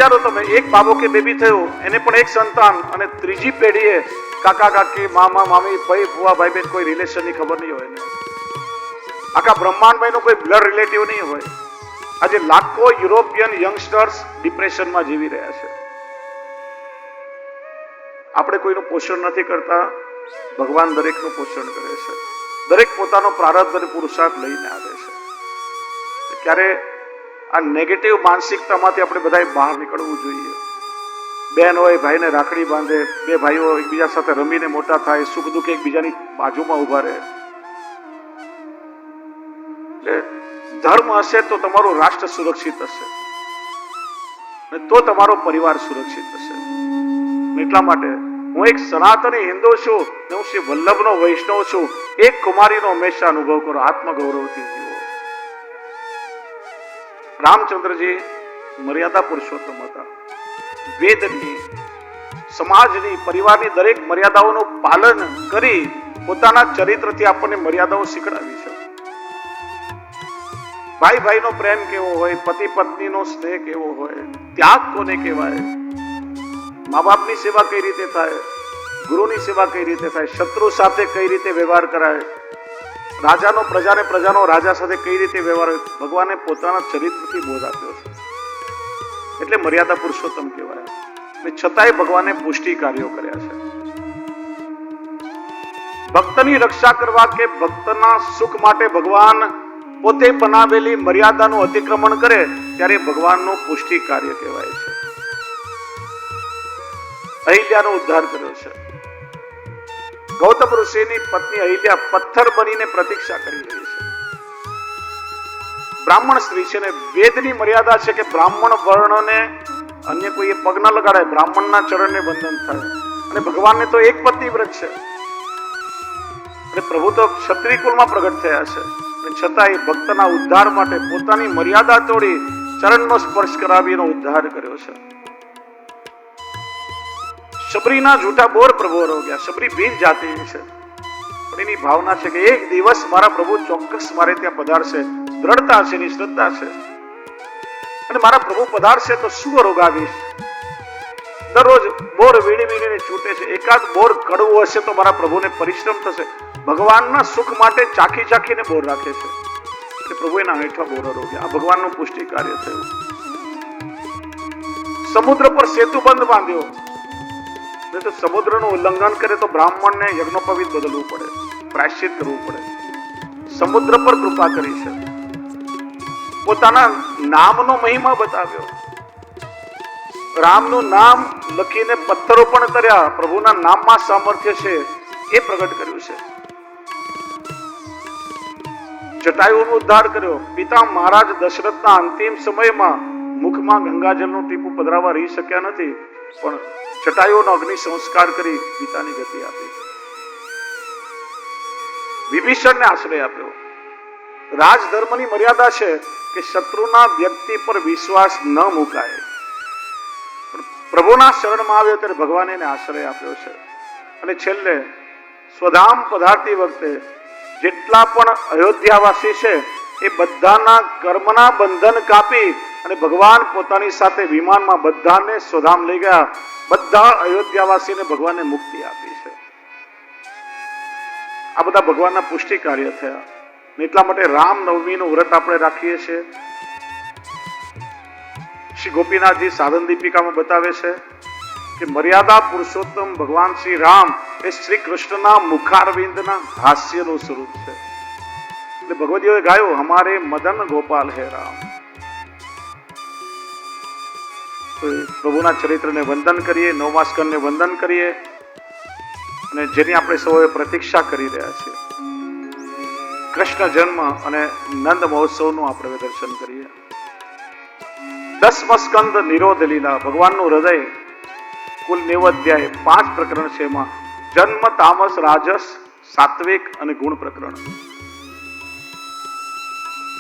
વિચારો તમે, એક બાબો કે બેબી થયો, એને પણ એક સંતાન, અને ત્રીજી પેઢીએ કાકા કાકી, મામા મામી, ભાઈ ફુવા, ભાઈ બહેન, કોઈ રિલેશનની ખબર નહીં હોય ને. આખા બ્રહ્માંડમાં એનો કોઈ બ્લડ રિલેટિવ નહીં હોય. આજે લાખો યુરોપિયન યંગસ્ટર્સ ડિપ્રેશનમાં જીવી રહ્યા છે. આપણે કોઈનું પોષણ નથી કરતા, ભગવાન દરેકનું પોષણ કરે છે. દરેક પોતાનો પ્રારબ્ધ અને પુરુષાર્થ લઈને આવે છે. ત્યારે આ નેગેટિવ માનસિકતામાંથી આપણે બધાએ બહાર નીકળવું જોઈએ. બેન હોય ભાઈને રાખડી બાંધે, બે ભાઈઓ એકબીજા સાથે રમીને મોટા થાય, સુખ દુઃખ એકબીજાની બાજુમાં ઉભા રહે. ધર્મ હશે તો તમારું રાષ્ટ્ર સુરક્ષિત હશે, અને તો તમારો પરિવાર સુરક્ષિત હશે. એટલા માટે હું એક સનાતની હિન્દુ છું, ને હું શ્રી વલ્લભનો વૈષ્ણવ છું. એક કુમારીનો હંમેશા અનુભવ કરો, આત્મગૌરવથી જીવો. રામચંદ્રજી મર્યાદા પુરુષોત્તમ હતા. વેદની, સમાજની, પરિવારની દરેક મર્યાદાઓનું પાલન કરી પોતાના ચરિત્રથી આપણને મર્યાદાઓ શીખડાવી છે. ભાઈ ભાઈનો પ્રેમ કેવો હોય, પતિ પત્નીનો સ્નેહ કેવો હોય, ત્યાગ કોને કહેવાય, મા બાપની સેવા કઈ રીતે થાય, ગુરુની સેવા કઈ રીતે થાય, શત્રુ સાથે કઈ રીતે વ્યવહાર કરાય, રાજાનો પ્રજાને, પ્રજાનો રાજા સાથે કઈ રીતે વ્યવહાર, ભગવાને પોતાના ચરિત્રથી બોધ આપ્યો છે. એટલે મર્યાદા પુરુષોત્તમ કહેવાય. અને છતાંય ભગવાને પુષ્ટિ કાર્યો કર્યા છે. ભક્તની રક્ષા કરવા કે ભક્તના સુખ માટે ભગવાન પોતે બનાવેલી મર્યાદાનું અતિક્રમણ કરે ત્યારે ભગવાનનું પુષ્ટિ કાર્ય કહેવાય છે. અહિલ્યાનો ઉદ્ધાર કર્યો છે. ગૌતમ ઋષિની પત્ની અહિલ્યા પથ્થર બનીને પ્રતીક્ષા કરી રહી છે. બ્રાહ્મણ સ્ત્રી છે ને વેદની મર્યાદા છે કે બ્રાહ્મણ વર્ણને અન્ય કોઈએ પગ ન લગાડાય, બ્રાહ્મણના ચરણને બંધન થાય. અને ભગવાનને તો એક પત્ની વ્રત છે, અને પ્રભુ તો ક્ષત્રિય કુળમાં પ્રગટ થયા છે. અને છતાં એ ભક્તના ઉદ્ધાર માટે પોતાની મર્યાદા તોડી ચરણનો સ્પર્શ કરાવીનો ઉદ્ધાર કર્યો છે. શબરીના જૂઠા બોર પ્રભુ ગયા. શબરી ભીલ જાતિની છે, પણ એની ભાવના છે કે એક દિવસ મારા પ્રભુ ચોક્કસ મારે ત્યાં પધારશે. દ્રઢતા છે, એની શ્રદ્ધા છે. અને મારા પ્રભુ પધારશે તો શું રોગાવીશ. દરરોજ બોર વીણી વીણીને છૂટે છે. એકાદ બોર કડવું હશે તો મારા પ્રભુને પરિશ્રમ થશે. ભગવાનના સુખ માટે ચાખી ચાખીને બોર રાખે છે. એટલે પ્રભુ એના હેઠા બોર રોગ્યા. આ ભગવાનનું પુષ્ટિ કાર્ય થયું. સમુદ્ર પર સેતુ બંધ બાંધ્યો. તો સમુદ્રનું ઉલ્લંઘન કરે તો બ્રાહ્મણને યજ્ઞોપવિત બદલવું પડે, પ્રાયશ્ચિત કરવું પડે. સમુદ્ર પર કૃપા કરી છે. પોતાના નામનો મહિમા બતાવ્યો. રામનું નામ લખીને પથ્થરો પણ કર્યા. પ્રભુના નામમાં સામર્થ્ય છે એ પ્રગટ કર્યું છે. જટાયુનો ઉદ્ધાર કર્યો. પિતા મહારાજ દશરથના અંતિમ સમયમાં મુખમાં ગંગાજળનું ટીપું પધરાવા રહી શક્યા નથી, પણ જટાયુનો અગ્નિ સંસ્કાર કરી પિતાની ગતિ આપી. વિભીષણને આશ્રય આપ્યો. રાજધર્મની મર્યાદા છે કે શત્રુના વ્યક્તિ પર વિશ્વાસ ન મુકાય. પ્રભુના શરણમાં આવ્યો ત્યારે ભગવાને એને આશ્રય આપ્યો છે. અને છેલ્લે સ્વધામ પધારતી વખતે જેટલા પણ અયોધ્યાવાસી છે એ બધાના કર્મના બંધન કાપી અને ભગવાન પોતાની સાથે વિમાનમાં બધાને સ્વધામ લઈ ગયા. બધા અયોધ્યાવાસીને ભગવાને મુક્તિ આપી છે. આ બધા ભગવાનના પુષ્ટિ કાર્ય થયા. એટલા માટે રામનવમીનું વ્રત આપણે રાખીએ છીએ. શ્રી ગોપીનાથજી સાધન દીપિકામાં બતાવે છે કે મર્યાદા પુરુષોત્તમ ભગવાન શ્રી રામ એ શ્રી કૃષ્ણના મુખારવિંદના હાસ્યનું સ્વરૂપ છે. એટલે ભગવદીઓએ ગાયું, હમારે મદન ગોપાલ હે રામ. તો પ્રભુના ચરિત્રને વંદન કરીએ, નવમા સ્કંદને વંદન કરીએ, અને જેની આપણે સૌએ પ્રતીક્ષા કરી રહ્યા છીએ. કૃષ્ણ જન્મ અને નંદ મહોત્સવનું આપણે દર્શન કરીએ. 10મો સ્કંદ નિરોધ લીલા. ભગવાનનું હૃદય કુલ 90 અધ્યાય, 5 પ્રકરણ છે. એમાં જન્મ, તામસ, રાજસ, સાત્વિક અને ગુણ પ્રકરણ.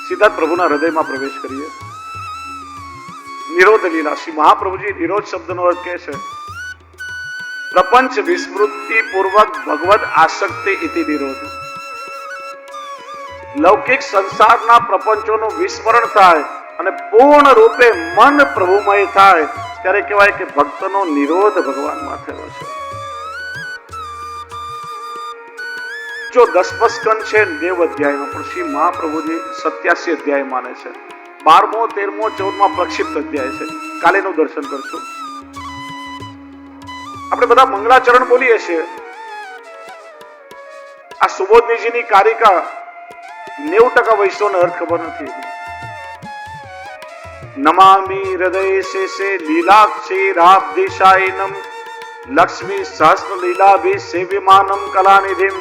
સીધા પ્રભુના હૃદયમાં પ્રવેશ કરીએ. નિરોધ લીલા. શ્રી મહાપ્રભુજી નિરોધ શબ્દનો અર્થ કહે છે પ્રપંચ વિસ્મૃતિ પૂર્વક ભગવદ આસક્તિ ઇતિ નિરોધ. લૌકિક સંસારના પ્રપંચોનું વિસ્મરણ થાય અને પૂર્ણ રૂપે મન પ્રભુમય થાય ત્યારે કહેવાય કે ભક્તનો નિરોધ ભગવાનમાં થયો છે. જો 10મો સ્કંદ છે 9 અધ્યાયનો, પણ શ્રી મહાપ્રભુજી 87 અધ્યાય માને છે. 12મો, 13મો, 14મો પ્રક્ષિપ્ત અધ્યાય છે. કાલેનું દર્શન કરશું. આપણે બધા મંગળાચરણ બોલીએ છીએ. આ સુબોધનીજીની કારિકા 90% વૈષ્ણવને અર્થ ખબર નથી. નમામિ હૃદય શેષે લીલાક્ષી રાબ્ધિશાયનમ લક્ષ્મી સહસ્ર લીલાભિ સેવ્યમાનમ કલાનિધિમ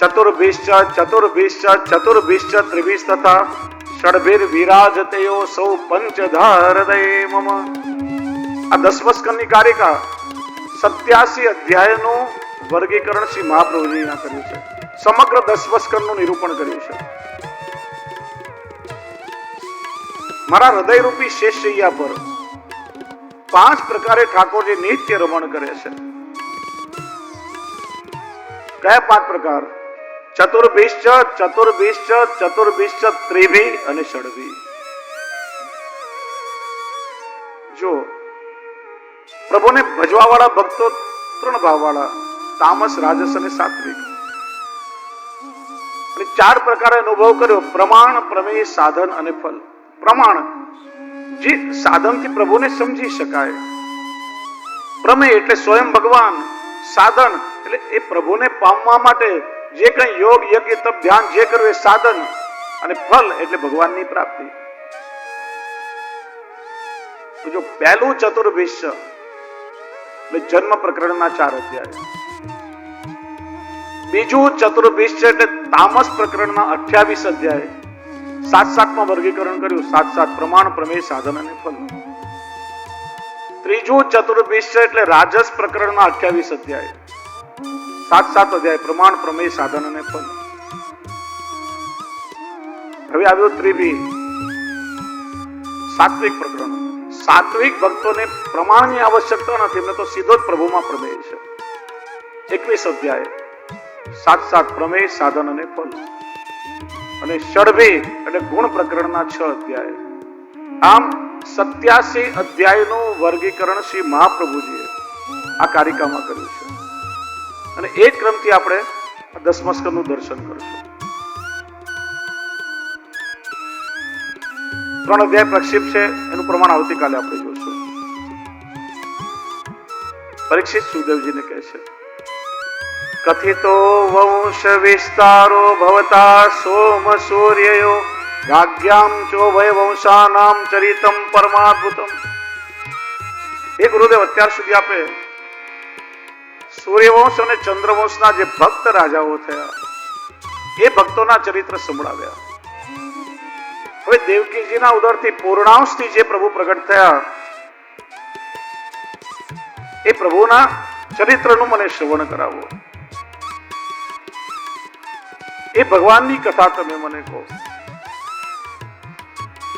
ચતુર્ભિશ્ચ ત્રિભિશ્ચ તથા ષડભિર વિરાજતયો સૌ પંચધા હૃદય મમ. આ 10મા સ્કંદની કારિકા 87 અધ્યાયનું વર્ગીકરણ શ્રી મહાપ્રભુજી અહીંયા કર્યું છે. સમગ્ર 10મા સ્કંદનું નિરૂપણ કર્યું છે. મારા હૃદયરૂપી શેષૈયા પર 5 પ્રકારે ઠાકોરજી નિત્ય રમણ કરે છે. કયા 5 પ્રકાર? ચતુર્ભિશ્ચ ત્રિભી અને ષડભી. જો પ્રભુને ભજવા વાળા ભક્તો 3 ભાવ વાળા, તામસ, રાજસ અને સાત્વિક. અને 4 પ્રકારે અનુભવ કર્યો: પ્રમાણ, પ્રમેય, સાધન અને ફલ. પ્રમાણ જે સાધનથી પ્રભુને સમજી શકાય. પ્રમેય એટલે સ્વયં ભગવાન. સાધન એટલે એ પ્રભુને પામવા માટે જે કંઈ યોગ, યજ્ઞ, તપ, ધ્યાન જે કરવું એ સાધન. અને ફલ એટલે ભગવાનની પ્રાપ્તિ. તો જો પહેલું ચતુર્ભિશ્ચ એટલે જન્મ પ્રકરણના 4 અધ્યાય. બીજું ચતુર્ભિશ્ચ એટલે તામસ પ્રકરણના 28 અધ્યાય. 7-7માં વર્ગીકરણ કર્યું. 7 પ્રમાણ, પ્રમેય, સાધન અને ફલ. ત્રીજું ચતુર્ભિશ્ચ એટલે રાજસ પ્રકરણના 28 અધ્યાય. 7 અધ્યાય પ્રમાણ, પ્રમેય, સાધન અને ફલ. હવે આવ્યું ત્રિભી, સાત્વિક પ્રકરણ. સાત્વિક ભક્તોને પ્રમાણની આવશ્યકતા નથી, એમને તો સીધો જ પ્રભુમાં પ્રમેય છે. 21 અધ્યાય. 7 પ્રમેય, સાધન અને ફલ. અને ષડભી એટલે ગુણ પ્રકરણના 6 અધ્યાય. આમ 87 અધ્યાયનું વર્ગીકરણ શ્રી મહાપ્રભુજીએ આ કારિકામાં કર્યું છે. અને એ ક્રમથી આપણે 10મા સ્કંદનું દર્શન કરશું. 3 અધ્યાય પ્રક્ષિપ્ત છે, એનું પ્રમાણ આવતીકાલે આપણે જોશું. પરીક્ષિત સુખદેવજીને કહે છે: કથિતો વંશ વિસ્તારો ભવતા સોમ સૂર્યયો ભાગ્યામ ચો વય વંશાનામ ચરિતમ પરમાદ્ભુતમ. એ ગુરુદેવ અત્યાર સુધી આપે સૂર્યવંશ અને ચંદ્રવંશના જે ભક્ત રાજાઓ થયા એ ભક્તોના ચરિત્ર સંભળાવ્યા. હવે દેવકીજીના ઉદરથી પૂર્ણાંશથી જે પ્રભુ પ્રગટ થયા એ પ્રભુના ચરિત્રનું મને શ્રવણ કરાવો. એ ભગવાનની કથા તમે મને કહો.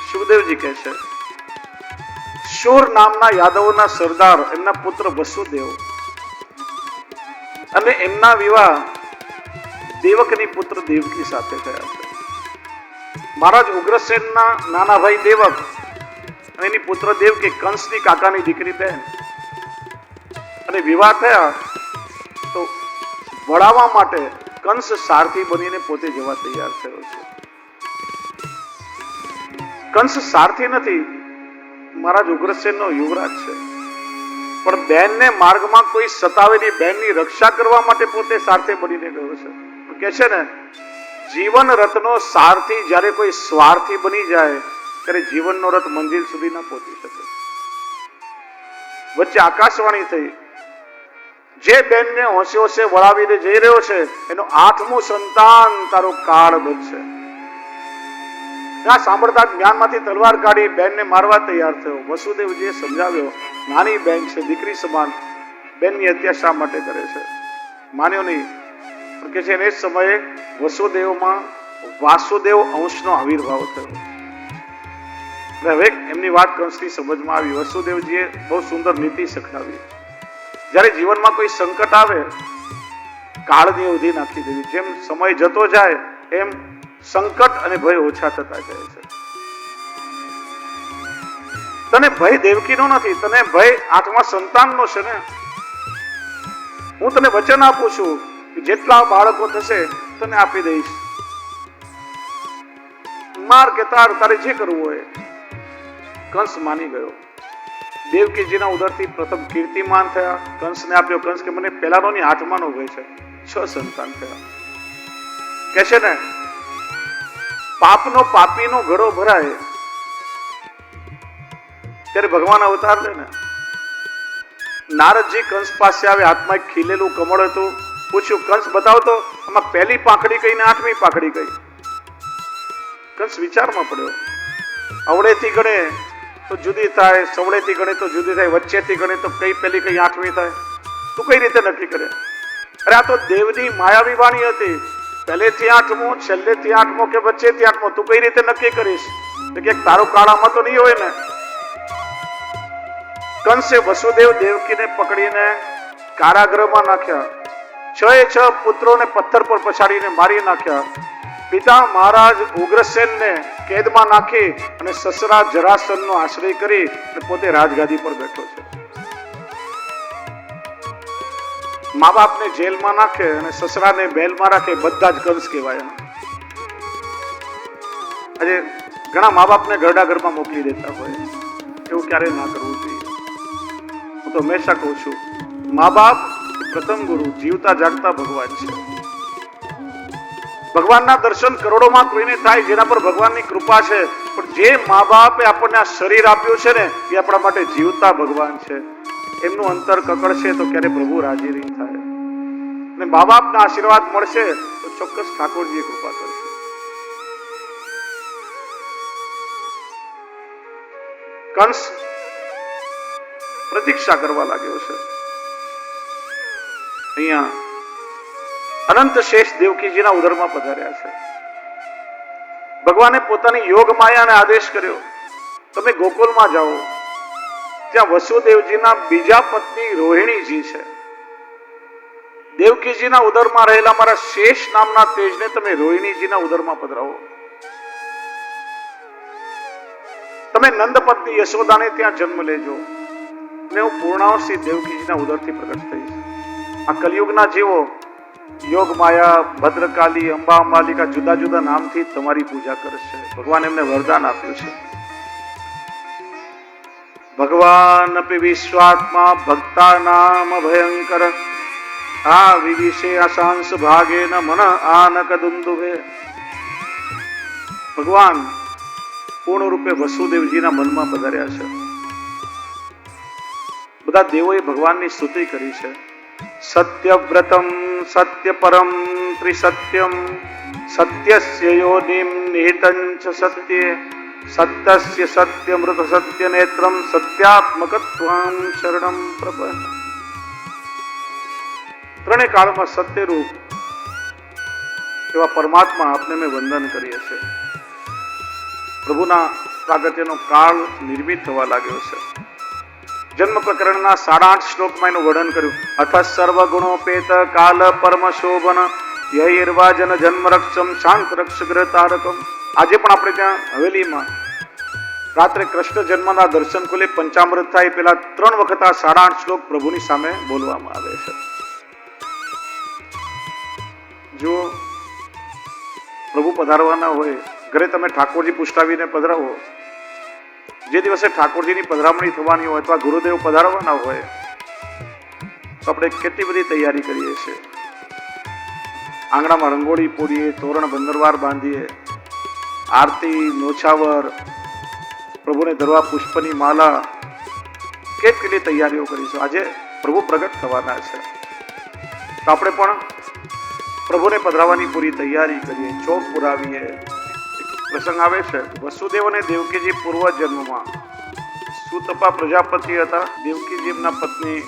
સુખદેવજી કહે છે: શૂર નામના યાદવોના સરદાર, એમના પુત્ર વસુદેવ અને એમના વિવાહ દેવકની પુત્ર દેવકી સાથે થયા છે. મહારાજ ઉગ્રસેનના નાના ભાઈ દેવક અને એની પુત્ર દેવકી કંસની કાકાની દીકરી બહેન, અને વિવાહ થયા તો વળાવવા માટે કંસ સારથી બનીને પોતે જવા તૈયાર થયો છે. કંસ સારથી નથી, મહારાજ ઉગ્રસેનનો યુવરાજ છે, પણ બેનને માર્ગમાં કોઈ સતાવેલી બેનની રક્ષા કરવા માટે પોતે સારથી બનીને ગયો છે. કે છે ને, જીવન રથનો સારથી જ્યારે કોઈ સ્વાર્થી બની જાય ત્યારે જીવનનો રથ મંજિલ સુધી ના પહોંચી શકે. વચ્ચે આકાશવાણી થઈ, જે બેનને હોશે હોશે વળાવીને જઈ રહ્યો છે એનો 8મું સંતાન તારો કાળ બનશે. ત્યાં સાંભળતા જ્ઞાનમાંથી તલવાર કાઢી બેનને મારવા તૈયાર થયો. વસુદેવજીએ સમજાવ્યો, નાની બેન છે, દીકરી સમાન, બેનની હત્યા શા માટે કરે છે? માન્યો નહીં. કે છે એ સમયે વસુદેવમાં વાસુદેવ અંશનો આવિર્ભાવ થયો. હવે એમની વાત કંસની સમજમાં આવી. વસુદેવજીએ બહુ સુંદર નીતિ શીખવાડી. જ્યારે જીવનમાં કોઈ સંકટ આવે, કાળની અવધિ નાખી દેવી. જેમ સમય જતો જાય એમ સંકટ અને ભય ઓછા થતા જાય છે. તને ભય દેવકીનો નથી, તને ભય 8મા સંતાનનો છે ને. હું તને વચન આપું છું કે જેટલા બાળકો થશે તને આપી દઈશ. માર કે તાર, તારે જે કરવું હોય. કંસ માની ગયો. દેવકીજીના ઉદરથી પ્રથમ કીર્તિમાન થયા. કંસને આપ્યો. કંસ કે મને પહેલાનો ની 8માનો ભય છે. 6 સંતાન થયા. કે છે ને પાપનો પાપીનો ઘડો ભરાય ત્યારે ભગવાન અવતાર લે ને. નારદજી કંસ પાસે આવે. હાથમાં એક ખીલેલું કમળ હતું. પૂછ્યું, કંસ બતાવો તો આમાં પહેલી પાંખડી કઈ ને 8મી પાંખડી કઈ? કંસ વિચારમાં પડ્યો. અવળેથી ગણે તો જુદી થાય, સવળેથી ગણે તો જુદી થાય, વચ્ચેથી ગણે તો કઈ પહેલી કઈ 8મી થાય. તું કઈ રીતે નક્કી કરે? અરે આ તો દેવની માયાવી વાણી હતી. પહેલેથી 8મો, છેલ્લેથી 8મો કે વચ્ચેથી 8મો, તું કઈ રીતે નક્કી કરીશ? કે તારું કાળામાં તો નહીં હોય ને. કંસે વસુદેવ દેવકીને પકડીને કારાગૃહમાં નાખ્યા. 6 પુત્રોને પથ્થર પર પછાડીને મારી નાખ્યા. પિતા મહારાજ ઉગ્રસેનને કેદમાં નાખી અને સસરા જરાસંધનો આશ્રય કરી અને પોતે રાજગાદી પર બેઠો છે. મા બાપને જેલમાં નાખે અને સસરાને બેલમાં રાખે, બધા જ કંસ કહેવાય. આજે ઘણા મા બાપને ઘરડા ઘરમાં મોકલી દેતા હોય. એવું ક્યારે ના કરવું જોઈએ. હું તો હંમેશા કહું છું, મા બાપ પ્રથમ ગુરુ, જીવતા જાગતા ભગવાન છે. ભગવાનના દર્શન કરોડોમાં કોઈને થાય જેના પર ભગવાનની કૃપા છે. પણ જે મા બાપે આપણને આ શરીર આપ્યું છે ને એ આપણા માટે જીવતા ભગવાન છે. એમનું અંતર કકડશે તો ક્યારે પ્રભુ રાજી નહીં થાય. અને મા બાપના આશીર્વાદ મળશે તો ચોક્કસ ઠાકોરજીએ કૃપા કરશે. કંસ પ્રતીક્ષા કરવા લાગ્યો છે. અહીંયા અનંત શેષ દેવકીજીના ઉદરમાં પધાર્યા છે. ભગવાને પોતાની યોગ માયાને આદેશ કર્યો, તમે ગોકુલમાં જાઓ. ત્યાં વસુદેવજીના બીજા પત્ની રોહિણીજી છે. દેવકીજીના ઉદરમાં રહેલા મારા શેષ નામના તેજને તમે રોહિણીજીના ઉદરમાં પધરાવો. તમે નંદ પત્ની યશોદાને ત્યાં જન્મ લેજો ને હું પૂર્ણાવસી દેવકીજીના ઉદરથી પ્રગટ થઈશ. આ કલિયુગના જીવો યોગ માયા, ભદ્રકાલી, અંબા અંબાલિકા જુદા જુદા નામથી તમારી પૂજા કરશે. ભગવાન એમને વરદાન આપ્યું છે. ભગવાન અપી વિશ્વાત્મા ભક્તા નામ ભયંકર આ વિવિશે આશાંશ ભાગે ન મન આનક દુંદુભે. ભગવાન પૂર્ણ રૂપે વસુદેવજીના મનમાં પધાર્યા છે. બધા દેવોએ ભગવાનની સ્તુતિ કરી છે. સત્યવ્રતમ સત્ય પરમ ત્રિસત્યમ સત્યસ્ય યોનિમ નિહિતં ચ સત્યે સત્યસ્ય સત્યમૃત સત્ય નેત્રમ સત્યાત્મકત્વં શરણમ પ્રપદ્યે. ત્રણેય કાળમાં સત્યરૂપ એવા પરમાત્મા આપને મેં વંદન કરીએ છીએ. પ્રભુના પ્રાગટ્યનો કાળ નિર્મિત થવા લાગ્યો છે. જન્મ પ્રકરણના 8.5 શ્લોકમાં એનું વર્ણન કર્યું. અથ સર્વગુણોપેત કાલ પરમ શોભન યૈર્વાજન જન્મ રક્ષમ શાંત રક્ષગ્રહ તારકમ. આજે પણ આપણે ત્યાં હવેલીમાં રાત્રે કૃષ્ણ જન્મના દર્શન ખુલે પંચામૃત થાય પેલા 3 વખત આ 8.5 શ્લોક પ્રભુની સામે બોલવામાં આવે છે. જો પ્રભુ પધારવાના હોય ઘરે તમે ઠાકોરજી પુષ્ટાવીને પધરાવો. જે દિવસે ઠાકોરજીની પધરામણી થવાની હોય અથવા ગુરુદેવ પધારવાના હોય તો આપણે કેટલી બધી તૈયારી કરીએ છીએ. આંગણામાં રંગોળી પૂરીએ, તોરણ બંદરવાર બાંધીએ, આરતી, નોછાવર, પ્રભુને ધરવા પુષ્પની માલા, કેટલી તૈયારીઓ કરીશું. આજે પ્રભુ પ્રગટ થવાના છે તો આપણે પણ પ્રભુને પધરાવવાની પૂરી તૈયારી કરીએ, ચોક પુરાવીએ. પ્રસંગ આવે છે, વસુદેવ અને દેવકીજી પૂર્વ જન્મમાં સુતપા પ્રજાપતિ હતા. દેવકીજી એમના પત્ની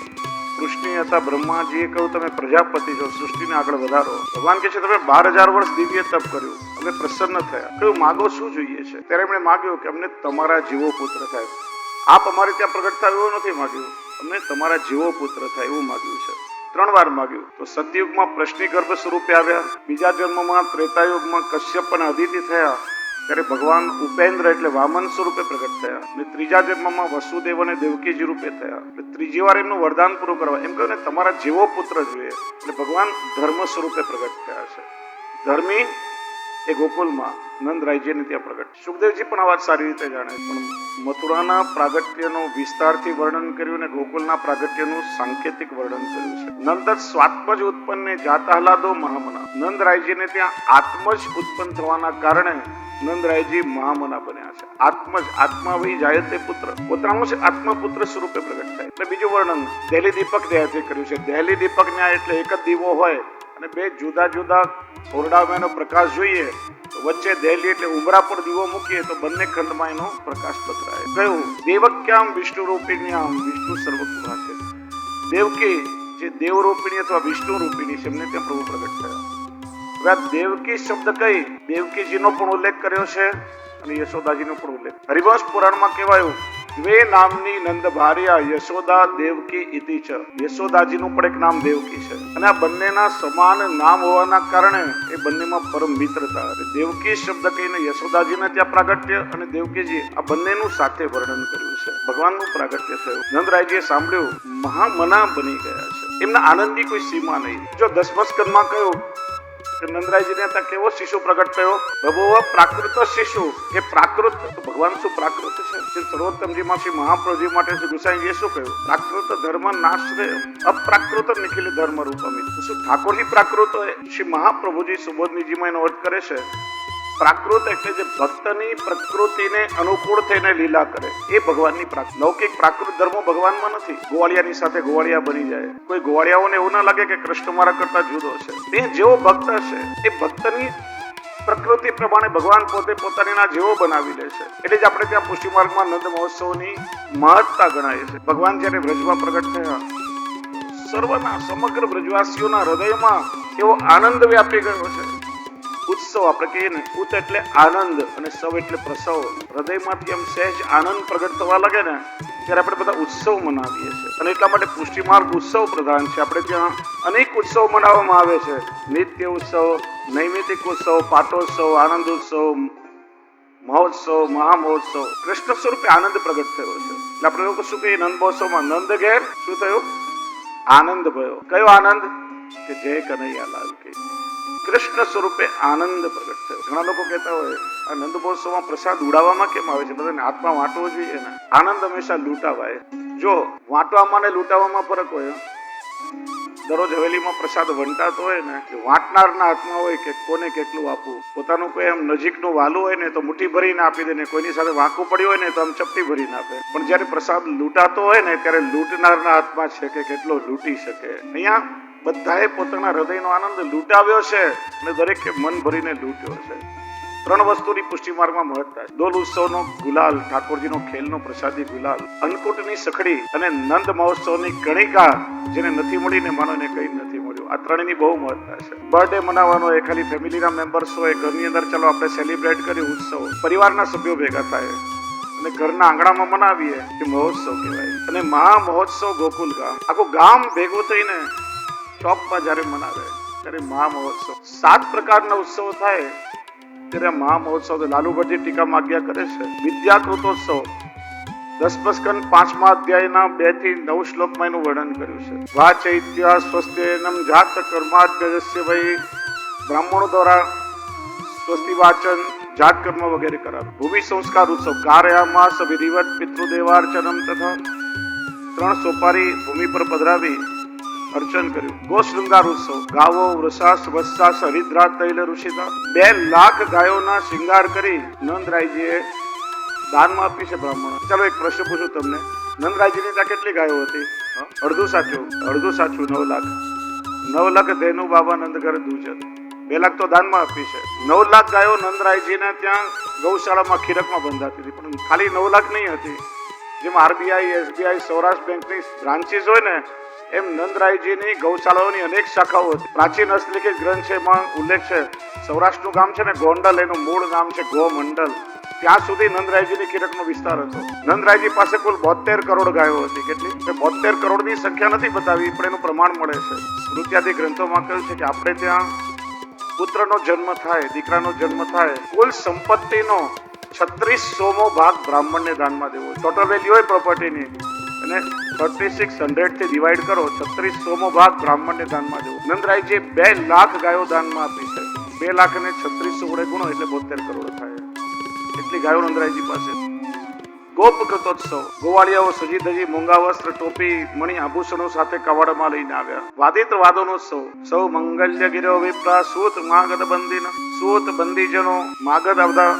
કૃષ્ણી હતા. બ્રહ્માજીએ કહ્યું તમે પ્રજાપતિ છો, સૃષ્ટિને આગળ વધારો. ભગવાન કહે છે તમે 12,000 વર્ષ દિવ્ય તપ કર્યું, અમે પ્રસન્ન થયા. કહ્યું માગો શું જોઈએ છે? ત્યારે એમણે માગ્યું કે અમને તમારા જેવો પુત્ર થાય. આપ અમારે ત્યાં પ્રગટ થાય એવું નથી માગ્યું, અમને તમારા જેવો પુત્ર થાય એવું માગ્યું છે. 3 વાર માગ્યું. તો સતયુગમાં પ્રશ્ની ગર્ભ સ્વરૂપે આવ્યા. બીજા જન્મમાં ત્રેતાયુગમાં કશ્યપ અને અદિતિ થયા. ત્યારે ભગવાન ઉપેન્દ્ર એટલે વામન સ્વરૂપે પ્રગટ થયા અને ત્રીજા જન્મમાં વસુદેવ અને દેવકીજી રૂપે થયા. ત્રીજી વાર એમનું વરદાન પૂરું કરવા એમ કહ્યું ને તમારા જેવો પુત્ર જોઈએ એટલે ભગવાન ધર્મ સ્વરૂપે પ્રગટ થયા છે. ધર્મી એ ગોકુલમાં નંદરાયજીને ત્યાં પ્રગટ. સુખદેવજી પણ આ વાત સારી રીતે જાણે, પણ મથુરાના પ્રાગટ્યનું વિસ્તારથી વર્ણન કર્યું અને ગોકુલના પ્રાગટ્યનું સાંકેતિક વર્ણન કર્યું છે. નંદ સ્વાત્મજ ઉત્પન્ન જાતાહલાદો મહામના. નંદરાયજીને ત્યાં આત્મજ ઉત્પન્ન થવાના કારણે નંદરાયજી મહામના બન્યા છે. આત્મજ આત્મા વહી જાય તે પુત્ર, પોતાનું છે આત્મપુત્ર સ્વરૂપે પ્રગટ થાય. એટલે બીજું વર્ણન દહેલી દીપક ન્યાયથી કર્યું છે. દહેલી દીપક ન્યાય એટલે એક જ દીવો હોય અને બે જુદા જુદા ઓરડામાં એનો પ્રકાશ જોઈએ, વચ્ચે દહેલી એટલે ઉમરા પર દીવો મૂકીએ તો બંને ખંડમાં એનો પ્રકાશ પથરાય. કયું દેવક્યામ વિષ્ણુ રૂપિણ્યામ, વિષ્ણુ સર્વગુણા છે. દેવકી જે દેવરૂપિણી અથવા વિષ્ણુ રૂપિણી છે એમને ત્યાં પ્રભુ પ્રગટ થયા. હવે આ દેવકી શબ્દ કઈ દેવકીજીનો પણ ઉલ્લેખ કર્યો છે અને યશોદાજીનો પણ ઉલ્લેખ. હરિવંશ પુરાણમાં કહેવાયું દ્વે નામની નંદ ભાર્યા યશોદા દેવકી ઇતિ છે. યશોદાજીનું પણ એક નામ દેવકી છે અને આ બંનેના સમાન નામ હોવાના કારણે એ બંનેમાં પરમ મિત્રતા. દેવકી શબ્દ કહીને યશોદાજીને ત્યાં પ્રાગટ્ય અને દેવકીજી આ બંનેનું સાથે વર્ણન કર્યું છે. ભગવાનનું પ્રાગટ્ય થયું. નંદરાયજીએ સાંભળ્યું મહામના બની ગયા છે. એમના આનંદની કોઈ સીમા નહીં. જો 10મા સ્કંદમાં કહ્યું નંદરાયજીને ત્યાં કેવો શિશુ પ્રગટ થયો? પ્રભુ પ્રાકૃત શિશુ. એ પ્રાકૃત ભગવાન શું પ્રાકૃત છે? શ્રી સર્વોત્તમજીમાં શ્રી મહાપ્રભુજી માટે શ્રી ગુસાઈજીએ શું કહ્યું? પ્રાકૃત ધર્મ નાશ્રે અપ્રાકૃત નિખિલ ધર્મ રૂપમિત. શું ઠાકોરજી પ્રાકૃત હોય? શ્રી મહાપ્રભુજી સુબોધનીજીમાં એનો અર્થ કરે છે પ્રાકૃત એટલે જે ભક્તની પ્રકૃતિને અનુકૂળ થઈને લીલા કરે એ ભગવાનની પ્રાકૃત. લૌકિક પ્રાકૃત ધર્મો ભગવાનમાં નથી. ગોવાળિયાની સાથે ગોવાળિયા બની જાય. કોઈ ગોવાળિયાઓને એવું ના લાગે કે કૃષ્ણ મારા કરતા જુદો છે. તે જેવો ભક્ત હશે એ ભક્તની પ્રકૃતિ પ્રમાણે ભગવાન પોતે પોતાના જેવો બનાવી લે છે. એટલે જ આપણે ત્યાં પુષ્ટિ માર્ગમાં નંદ મહોત્સવની મહત્તા ગણાય છે. ભગવાન જયારે વ્રજમાં પ્રગટ થયા સર્વના સમગ્ર વ્રજવાસીઓના હૃદયમાં એવો આનંદ વ્યાપી ગયો છે. ઉત્સવ આપણે કહીએ ને, ઉત એટલે આનંદ અને સવ એટલે પ્રસવ. હૃદયમાંથી એમ સહેજ આનંદ પ્રગટ થવા લાગે ને ત્યારે આપણે બધા ઉત્સવ મનાવીએ છીએ અને એટલા માટે પુષ્ટિ માર્ગ ઉત્સવ પ્રધાન છે. આપણે ત્યાં અનેક ઉત્સવ મનાવવામાં આવે છે. નિત્ય ઉત્સવ, નૈમિતિક ઉત્સવ, પાટોત્સવ, આનંદ ઉત્સવ, મહોત્સવ, મહામહોત્સવ. કૃષ્ણ સ્વરૂપે આનંદ પ્રગટ થયો છે. એટલે આપણે લોકો શું કહીએ નંદ મહોત્સવમાં નંદ ઘેર શું થયું? આનંદ ભયો. કયો આનંદ? કે જય કનૈયાલાલ કે કૃષ્ણ સ્વરૂપે આનંદ પ્રગટ થયો. ઘણા લોકો કહેતા હોય આ નંદ મહોત્સવમાં પ્રસાદ ઉડાવવામાં કેમ આવે છે? બધાને હાથમાં વાંટવો જોઈએ ને. આનંદ હંમેશા લૂંટાવાય. જો વાંટવામાં ને લૂંટાવામાં ફરક હોય. દરરોજ હવેલીમાં પ્રસાદ વંટાતો હોય ને વાંટનારના હાથમાં હોય કે કોને કેટલું આપવું. પોતાનું કોઈ એમ નજીકનું વાલું હોય ને તો મુઠ્ઠી ભરીને આપી દે ને કોઈની સાથે વાંકું પડ્યું હોય ને તો આમ ચપટી ભરીને આપે. પણ જયારે પ્રસાદ લૂંટાતો હોય ને ત્યારે લૂંટનારના હાથમાં છે કે કેટલો લૂંટી શકે. અહીંયા બધાએ પોતાના હૃદયનો આનંદ લૂંટાવ્યો છે અને દરેકે મન ભરીને લૂંટ્યો છે. 3 વસ્તુની પુષ્ટિ માર્ગમાં મહત્તા છે. દોલ ઉત્સવનો ગુલાલ, ઠાકોરજીનો ખેલનો પ્રસાદી ગુલાલ, અન્નકૂટની સખડી અને નંદ મહોત્સવની કણિકા જેને નથી મળી ને માનો ને કઈ નથી મળ્યું. આ ત્રણેયની બહુ મહત્તા છે. બર્થડે મનાવવાનો હોય, ખાલી ફેમિલીના મેમ્બર્સ હોય, ઘરની અંદર ચાલો આપણે સેલિબ્રેટ કરીએ ઉત્સવ, પરિવારના સભ્યો ભેગા થાય અને ઘરના આંગણામાં મનાવીએ એ મહોત્સવ કહેવાય. અને મહા મહોત્સવ ગોકુલ ગામ, આખું ગામ ભેગું થઈને ચોકમાં જયારે મનાવે ત્યારે મહા મહોત્સવ. 7 પ્રકારના ઉત્સવ થાય ત્યારે મહા મહોત્સવ. લાલુ ભટ્ટજી ટીકામાં આજ્ઞા કરે છે વિદ્યાકૃતોત્સવ. 10મા સ્કંદ 5મા અધ્યાયના 2 થી 9 શ્લોકમાં એનું વર્ણન કર્યું છે. વા ચૈત્ય સ્વસ્તેનમ જાત કર્માદ્યસ્ય વૈ. બ્રાહ્મણો દ્વારા સ્વસ્તિ વાચન, જાત કર્મ વગેરે કરાવે. ભૂમિ સંસ્કાર ઉત્સવ કાર્યામાસ વિધિવત પિતૃદેવાર્ચનમ તથા 3 સોપારી ભૂમિ પર પધરાવી અર્ચન કર્યું. ગો શૃંગાર ઉત્સવ ગાવો વૃષાસ વત્સાસ હરિદ્રા તૈલ ઋષિતા. 2 લાખ ગાયોના શૃંગાર કરી નંદરાયજીએ દાનમાં આપી છે બ્રાહ્મણો. ચાલો એક પ્રશ્ન પૂછું તમને. નંદરાયજીની ત્યાં કેટલી ગાયો હતી? અડધું સાચું 9 લાખ. 9 લાખ ધેનુ બાબા નંદગર દૂજત. 2 લાખ તો દાનમાં આપી છે. 9 લાખ ગાયો નંદરાયજીને ત્યાં ગૌશાળામાં ખીરકમાં બંધાતી હતી. પણ ખાલી 9 લાખ નહીં હતી. જેમ આરબીઆઈ, એસબીઆઈ, સૌરાષ્ટ્ર બેંકની બ્રાન્ચીસ હોય ને એમ નંદરાયજીની ગૌશાળાઓની અનેક શાખાઓ હતી. પ્રાચીન હસ્તલિખિત ગ્રંથ છે એમાં ઉલ્લેખ છે. સૌરાષ્ટ્રનું ગામ છે ને ગોંડલ, એનું મૂળ નામ છે ગોમંડલ. ત્યાં સુધી નંદરાયજીની ખીરકનો વિસ્તાર હતો. નંદરાયજી પાસે કુલ 72 કરોડ ગાયો હતી. કેટલી? 72 કરોડની સંખ્યા નથી બતાવી પણ એનું પ્રમાણ મળે છે. સ્મૃત્યાદિ ગ્રંથોમાં કહ્યું છે કે આપણે ત્યાં પુત્રનો જન્મ થાય, દીકરાનો જન્મ થાય, કુલ સંપત્તિનો 3600મો ભાગ બ્રાહ્મણને દાનમાં દેવો. ટોટલ વેલ્યુ હોય પ્રોપર્ટીની અને 3600 થી ડિવાઈડ કરો, 3600મો ભાગ બ્રાહ્મણને દાનમાં દેવો. નંદરાયજીએ 2 લાખ ગાયો દાનમાં આપી છે. 2 લાખ અને 3600 વડે ગુણો એટલે 72 કરોડ થાય. એટલી ગાયો નંદરાયજી પાસે. ગોપ ગતોત્સવ, ગોવાળિયાઓ સજી ધજી મોંઘા વસ્ત્ર, ટોપી, મણી, આભૂષણો સાથે કવાડમાં લઈને આવ્યા. વાદિત્ર વાદનોત્સવ, સૌ મંગલ્ય ગિરો વિપ્રા સૂત માગધ બંદીન, સૂત બંદીજનો માગધ બધા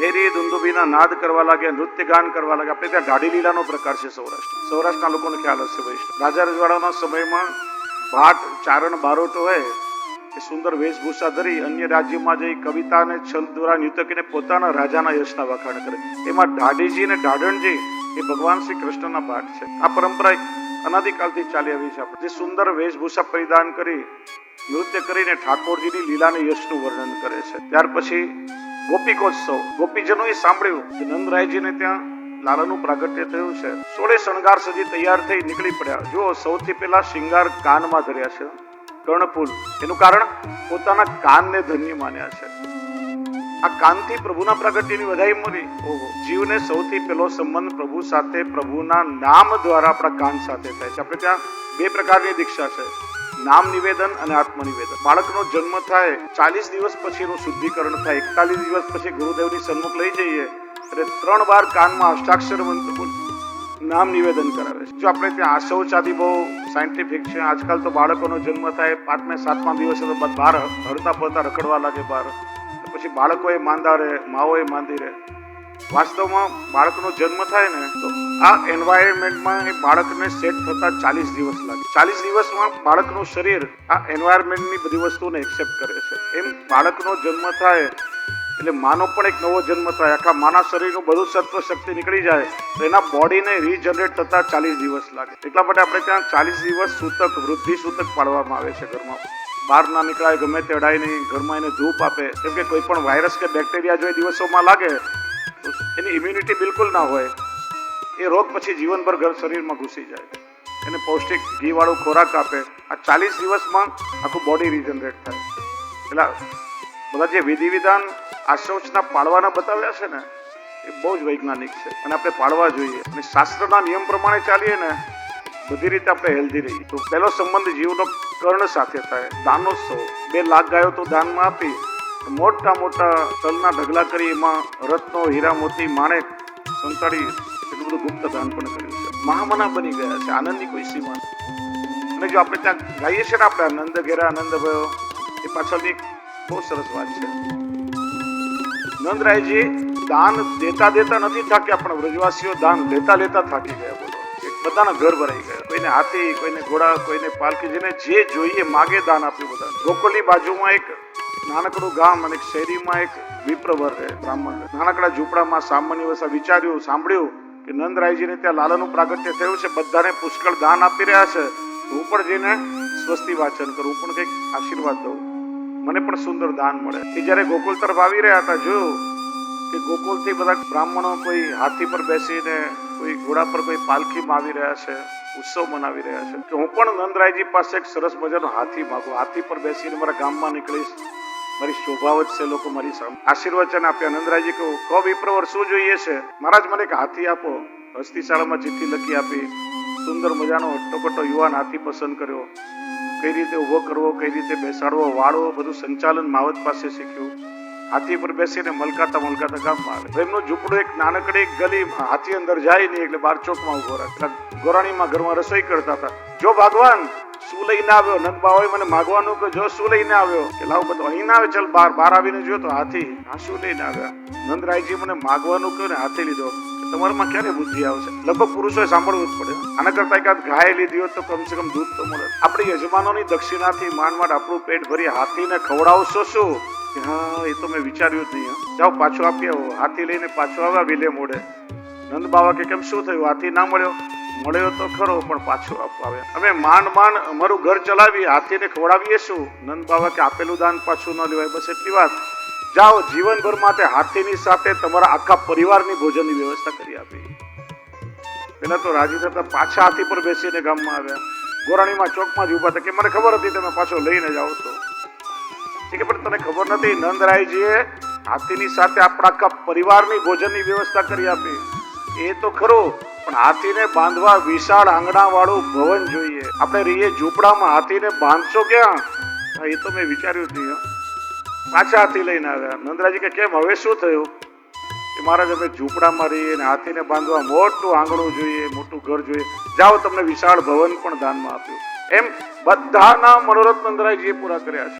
ભેરી દુંદુભીના નાદ કરવા લાગ્યા, નૃત્ય ગાન કરવા લાગ્યા. આપણે ત્યાં ઢાઢી લીલાનો પ્રકાર છે સૌરાષ્ટ્રના લોકોને ખ્યાલ હશે. વૈષ્ણવ રાજા રજવાડાના સમયમાં ભાટ ચારણ બારોટો હોય એ સુંદર વેશભૂષા ધરી અન્ય રાજ્યમાં જઈ કવિતા અને છંદ દ્વારા નૃત્ય કરીને પોતાના રાજાના યશના વખાણ કરે. એમાં ઢાઢીજી અને ઢાઢણજી એ ભગવાન શ્રી કૃષ્ણના પાઠ છે. આ પરંપરા અનાદિકાલથી ચાલી આવી છે. જે સુંદર વેશભૂષા પરિધાન કરી નૃત્ય કરીને ઠાકોરજીની લીલાને યશનું વર્ણન કરે છે. ત્યાર પછી ગોપિકોત્સવ, ગોપીજનોએ સાંભળ્યું કે નંદરાયજીને ત્યાં લાલાનું પ્રાગટ્ય થયું છે. 16 શણગાર સજી તૈયાર થઈ નીકળી પડ્યા. જો સૌથી પહેલા શિંગાર કાનમાં ધર્યા છે, કર્ણફૂલ. એનું કારણ પોતાના કાનને ધન્ય માન્યા છે. આ કાનથી પ્રભુના પ્રાગટ્યની વધાઈ મળી. ઓહો, જીવને સૌથી પહેલો સંબંધ પ્રભુ સાથે પ્રભુના નામ દ્વારા આપણા કાન સાથે થાય છે. આપણે ત્યાં 2 પ્રકારની દીક્ષા છે, નામ નિવેદન અને આત્મનિવેદન. બાળકનો જન્મ થાય 40 દિવસ પછી એનું શુદ્ધિકરણ થાય. 41 દિવસ પછી ગુરુદેવની સન્મુખ લઈ જઈએ એટલે 3 વાર કાનમાં અષ્ટાક્ષર મંત્ર નામ નિવેદન કરાવે છે. જો આપણે ત્યાં આશૌચાદી બહુ સાયન્ટિફિક છે. આજકાલ તો બાળકોનો જન્મ થાય 5મા 7મા દિવસે તો બહાર હરતા ફરતા રખડવા લાગે બહાર. પછી બાળકોએ માંદા રહે, માઓએ માંદી રહે. વાસ્તવમાં બાળકનો જન્મ થાય ને તો આ એન્વાયરમેન્ટમાં એ બાળકને સેટ થતા 40 દિવસ લાગે. 40 દિવસમાં બાળકનું શરીર આ એન્વાયરમેન્ટની બધી વસ્તુને એક્સેપ્ટ કરે છે. એમ બાળકનો જન્મ થાય એટલે માનો પણ એક નવો જન્મ થાય. આખા માના શરીરનું બધું સત્વ શક્તિ નીકળી જાય તો એના બોડીને રીજનરેટ થતા 40 દિવસ લાગે. એટલા માટે આપણે ત્યાં 40 દિવસ સૂતક, વૃદ્ધિ સૂતક પાડવામાં આવે છે ઘરમાં. બહાર ના નીકળાય, ગમે તે અડાય નહીં, ઘરમાં એને ધૂપ આપે. કેમ કે કોઈ પણ વાયરસ કે બેક્ટેરિયા જો એ દિવસોમાં લાગે તો એની ઇમ્યુનિટી બિલકુલ ના હોય. એ રોગ પછી જીવનભર શરીરમાં ઘૂસી જાય. એને પૌષ્ટિક ઘીવાળું ખોરાક આપે. આ 40 દિવસમાં આખું બોડી રીજનરેટ થાય. એટલે બધા જે વિધિ વિધાન આશૌચના પાળવાના બતાવ્યા છે ને એ બહુ જ વૈજ્ઞાનિક છે અને આપણે પાળવા જોઈએ. અને શાસ્ત્રના નિયમ પ્રમાણે ચાલીએ ને બધી રીતે આપણે હેલ્ધી રહીએ. તો પહેલો સંબંધ જીવનો કર્ણ સાથે થાય. દાનોત્સવ, 2 લાખ ગાયો તો દાનમાં આપી. મોટા મોટા તલના ઢગલા કરી એમાં રત્નો, હીરા, મોતી, માણેક સંતાડી એટલું બધું ગુપ્ત દાન પણ કર્યું છે. મહામના બની ગયા છે. આનંદની કોઈ સીમા નથી. અને જો આપણે ત્યાં ગાઈએ છીએ ને આપણે આનંદ ઘેરા આનંદ ભયો, એ પાછળની એક બહુ સરસ વાત છે. નંદરાયજી દાન દેતા દેતા નથી થાક્યા, પણ વ્રજવાસીઓ દાન લેતા લેતા થાકી ગયા. બોલો, બધાના ઘર ભરાઈ ગયા. કોઈને હાથી, કોઈને ઘોડા, કોઈને પાલકી, જેને જે જોઈએ માગે દાન આપ્યું બધા. ગોકુલની બાજુમાં એક નાનકડું ગામ અને શેરીમાં એક વિપ્રવર રહે, બ્રાહ્મણ. નાનકડા ઝૂંપડામાં સામાન્ય વસા વિચાર્યું, સાંભળ્યું કે નંદરાયજીને ત્યાં લાલાનું પ્રાગટ્ય થયું છે, બધાને પુષ્કળ દાન આપી રહ્યા છે. હું પણ જઈને સ્વસ્તિ વાચન કરું, હું પણ કંઈક આશીર્વાદ દઉં, મને પણ સુંદર દાન મળે. એ જ્યારે ગોકુલ તરફ આવી રહ્યા હતા, જોયું કે ગોકુલથી બધા બ્રાહ્મણો કોઈ હાથી પર બેસીને, કોઈ ઘોડા પર, કોઈ પાલખીમાં આવી રહ્યા છે, ઉત્સવ મનાવી રહ્યા છે. કે હું પણ નંદરાયજી પાસે એક સરસ મજાનો હાથી માગું, હાથી પર બેસીને મારા ગામમાં નીકળીશ, મારી શોભા વધશે, લોકો મારી સામે આશીર્વચન આપ્યા. નંદરાયજી કહું, કહો વિપ્રવર શું જોઈએ છે? મહારાજ મને એક હાથી આપો. હસ્તીશાળામાં ચિઠ્ઠી લખી આપી. સુંદર મજાનો હટ્ટોકટ્ટો યુવાન હાથી પસંદ કર્યો. કઈ રીતે ઉભો કરવો, કઈ રીતે બેસાડવો, વાળવો, બધું સંચાલન માવત પાસે શીખ્યું. હાથી પર બેસીને મલકાતા મલકાતા ગામમાં આવે. એમનું ઝૂંપડું એક નાનકડી ગલી, હાથી અંદર જાય નહીં એટલે 12 ચોકમાં ઉભો રાખે. ગોરાણીમાં ઘરમાં રસોઈ કરતા હતા. જો ભગવાન શું લઈને આવ્યો? નંદ બાવાએ મને માગવાનું કે જો શું લઈને આવ્યો? કે લાવ બધું અહીં ના આવે, ચાલ બહાર આવીને જોયો તો હાથી. હા, શું લઈને આવ્યા? નંદરાયજી મને માગવાનું કહ્યું ને હાથી લીધો. તમારામાં ક્યારે બુદ્ધિ આવશે? લગભગ પુરુષોએ સાંભળવું જ પડે. આના કરતા એકાદ ગાય લીધી હોત તો કમસે કમ દૂધ તો મળે. આપણી યજમાનોની દક્ષિણાથી માંડ માંડ આપણું પેટ ભરી હાથીને ખવડાવશો શું? હા, એ તો મેં વિચાર્યું જ નહીં. જાઓ પાછો આપી આવો. હાથી લઈને પાછો આવ્યા વિલે મોડે. નંદ બાવા કે કેમ શું થયું? હાથી ના મળ્યો? મળ્યો તો ખરો, પણ પાછો આપવા આવ્યા. અમે માંડ માંડ અમારું ઘર ચલાવી, હાથીને ખવડાવીએ શું? નંદ બાવા કે આપેલું દાન પાછું ન લેવાય, બસ એટલી વાત. જાઓ, જીવનભર માટે હાથીની સાથે તમારા આખા પરિવારની ભોજનની વ્યવસ્થા કરી આપી. પેલા તો રાજી થતા પાછા હાથી પર બેસીને ગામમાં આવ્યા. ગોરાણીમાં ચોકમાં જ ઉભા હતા કે મને ખબર હતી તમે પાછો લઈને જાઓ તો. કે તને ખબર નથી, નંદરાયજીએ હાથીની સાથે આપણા આખા પરિવારની ભોજનની વ્યવસ્થા કરી આપી. એ તો ખરું, પણ હાથીને બાંધવા વિશાળ આંગણા વાળું ભવન જોઈએ. આપણે રહીએ ઝૂંપડામાં, હાથીને બાંધશો ક્યાં? હા, એ તો મેં વિચાર્યું જ નહીં. પાછા હાથી લઈને આવ્યા. નંદરાયજી કે કેમ, હવે શું થયું? કે મહારાજ અમે ઝૂંપડામાં રહીએ ને હાથીને બાંધવા મોટું આંગણું જોઈએ, મોટું ઘર જોઈએ. જાઓ, તમને વિશાળ ભવન પણ દાનમાં આપ્યું. એમ બધાના મનોરથ નંદરાયજીએ પૂરા કર્યા છે.